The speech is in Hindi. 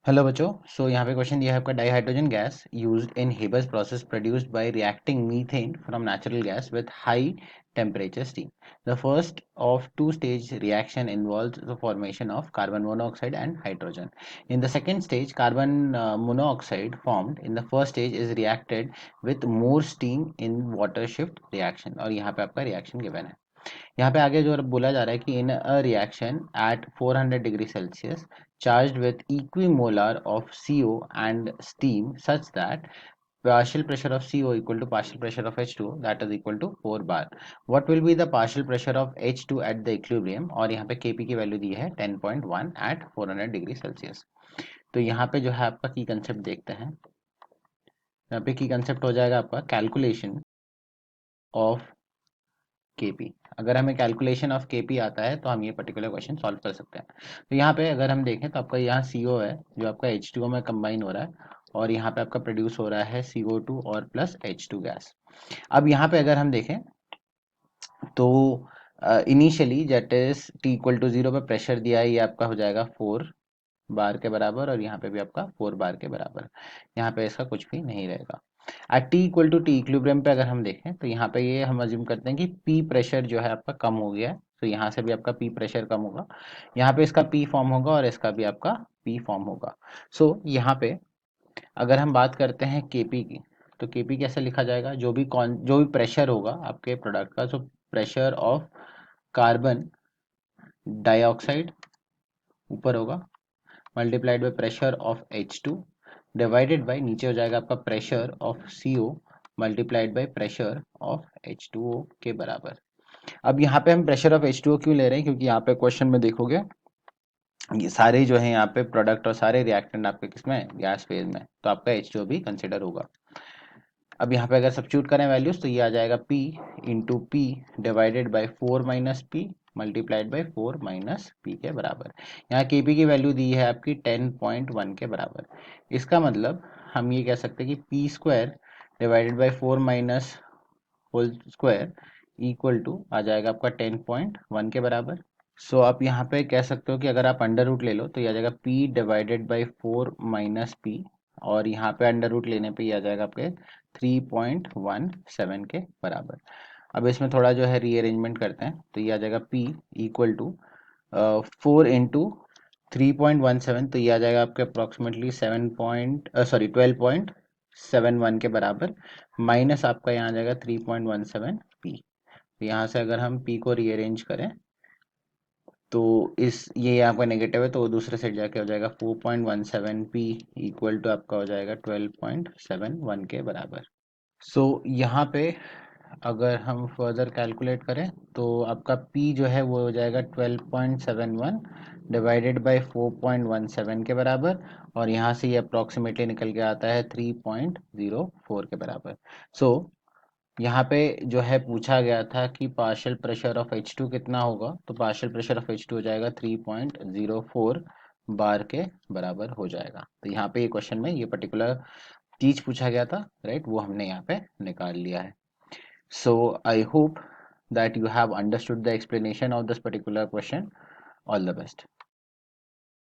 हेलो बच्चों। यहाँ पे क्वेश्चन दिया है आपका dihydrogen gas used in Haber's process produced by reacting methane from natural gas with high temperature steam. The first of two stage reaction involves the formation of carbon monoxide and hydrogen. In the second stage, carbon monoxide formed in the first stage is reacted with more steam in water shift reaction. और यहाँ पे आपका reaction given है। यहाँ पे आगे जो बोला जा रहा है कि in a reaction at 400 degree Celsius charged with equimolar of CO and steam such that partial pressure of CO equal to partial pressure of H2 that is equal to 4 bar. What will be the partial pressure of H2 at the equilibrium? और यहाँ पे Kp की वैल्यू दी है 10.1 at 400 डिग्री सेल्सियस। तो यहाँ पे जो है आपका की कंसेप्ट देखते हैं। यहाँ पे की कंसेप्ट हो जाएगा आपका कैलकुलेशन ऑफ Kp। अगर हमें कैलकुलेशन ऑफ Kp आता है तो हम ये पर्टिकुलर क्वेश्चन सॉल्व कर सकते हैं। तो यहाँ पे अगर हम देखें तो आपका यहाँ CO है जो आपका H2O में कंबाइन हो रहा है और यहाँ पे आपका प्रोड्यूस हो रहा है CO2 और प्लस H2 गैस। अब यहाँ पे अगर हम देखें तो initially jet is T equal to 0 पे प्रेशर दिया है, ये आपका हो जाएगा 4 बार के बराबर और यहाँ पे भी आपका 4 बार के बराबर। यहाँ पे इसका कुछ भी नहीं रहेगा। At t equal to t equilibrium पे अगर हम देखें तो यहाँ पे ये हम अज्यूम करते हैं कि पी प्रेशर जो है आपका कम हो गया है। तो यहाँ से भी आपका पी प्रेशर कम होगा, यहाँ पे इसका पी फॉर्म होगा और इसका भी आपका पी फॉर्म होगा। यहाँ पे अगर हम बात करते हैं केपी की, तो केपी कैसे लिखा जाएगा? जो भी प्रेशर होगा आपके प्रोडक्ट का, so pressure of carbon dioxide ऊपर होगा multiplied by pressure of H2 divided by नीचे हो जाएगा आपका pressure of CO multiplied by pressure of H2O के बराबर। अब यहाँ पे हम प्रेशर ऑफ H2O क्यों ले रहे हैं? क्योंकि यहाँ पे क्वेश्चन में देखोगे ये सारे जो है यहाँ पे प्रोडक्ट और सारे रिएक्टेंट आपके किसमें, गैस फेज में, तो आपका H2O भी कंसिडर होगा। अब यहाँ पे अगर सब्स्टिट्यूट करें वैल्यूज तो ये आ जाएगा P into P divided by 4 minus P multiplied by 4 minus P के बराबर। यहाँ के पी की वैल्यू दी है आपकी 10.1 के बराबर। इसका मतलब हम ये कह सकते हैं कि P square divided by 4 minus whole square equal to आ जाएगा आपका 10.1 के बराबर। आप यहाँ पे कह सकते हो कि अगर आप अंडर रूट ले लो तो ये आ जाएगा P divided by 4 minus P और यहाँ पे अंडर रूट लेने पे ये आ जाएगा आपके 3.17 के बराबर। अब इसमें थोड़ा जो है रीअरेंजमेंट करते हैं तो ये आ जाएगा P इक्वल टू 4 इंटू 3.17, तो ये आ जाएगा आपके अप्रॉक्सीमेटली 12.71 के बराबर माइनस आपका यहाँ आ जाएगा 3.17 P। तो यहाँ से अगर हम P को रीअरेंज करें तो ये आपका नेगेटिव है तो दूसरे साइड जाके हो जाएगा 4.17 P इक्वल टू आपका हो जाएगा 12.71 के बराबर। यहाँ पे अगर हम फर्दर कैलकुलेट करें तो आपका P जो है वो हो जाएगा 12.71 डिवाइडेड बाय 4.17 के बराबर और यहाँ से ये अप्रॉक्सीमेटली निकल के आता है 3.04 के बराबर। यहाँ पे जो है पूछा गया था कि पार्शियल प्रेशर ऑफ H2 कितना होगा, तो पार्शियल प्रेशर ऑफ H2 हो जाएगा 3.04 बार के बराबर हो जाएगा। तो यहाँ पे ये क्वेश्चन में ये पर्टिकुलर चीज पूछा गया था, राइट, वो हमने यहाँ पे निकाल लिया है। I hope that you have understood the explanation of this particular question. All the best.